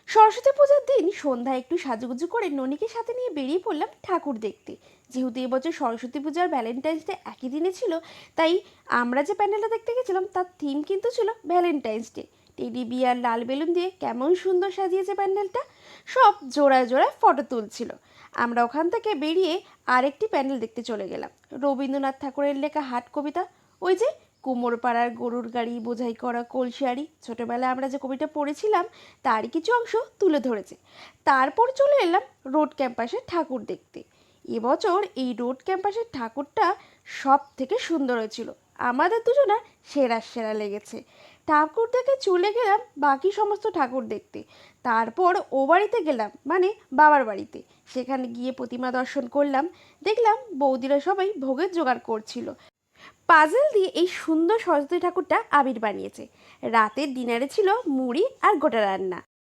সরস্বতী পূজার দিন সন্ধ্যায় একটু সাজুগুজু করে ননিকে সাথে নিয়ে বেরিয়ে পড়লাম ঠাকুর দেখতে। যেহেতু এবছর সরস্বতী পূজার ভ্যালেন্টাইন্স ডে একই দিনে ছিল, তাই আমরা যে প্যান্ডেলটা দেখতে গেছিলাম তার থিম কিন্তু ছিল ভ্যালেন্টাইন্স ডে। টেডি বিয়ার লাল বেলুন দিয়ে কেমন সুন্দর সাজিয়েছে প্যান্ডেলটা, সব জোড়ায় জোড়ায় ফটো তুলছিল। আমরা ওখান থেকে বেরিয়ে আরেকটি প্যান্ডেল দেখতে চলে গেলাম, রবীন্দ্রনাথ ঠাকুরের লেখা হাট কবিতা। ওই যে কুমোরপাড়ার গরুর গাড়ি বোঝাই করা কলসিয়ারি, ছোটোবেলায় আমরা যে কবিতা পড়েছিলাম তারই কিছু অংশ তুলে ধরেছে। তারপর চলে এলাম রোড ক্যাম্পাসের ঠাকুর দেখতে। এবছর এই রোড ক্যাম্পাসের ঠাকুরটা সব থেকে সুন্দর হয়েছিল, আমাদের দুজনের সেরা সেরা লেগেছে। ঠাকুর দেখে চলে গেলাম বাকি সমস্ত ঠাকুর দেখতে। তারপর ও বাড়িতে গেলাম, মানে বাবার বাড়িতে। সেখানে গিয়ে প্রতিমা দর্শন করলাম। দেখলাম বৌদিরা সবাই ভোগের জোগাড় করছিল। পাজল দিয়ে এই সুন্দর সরস্বতী ঠাকুরটা আবির বানিয়েছে। রাতের ডিনারে ছিল মুড়ি আর গোটা রান্না।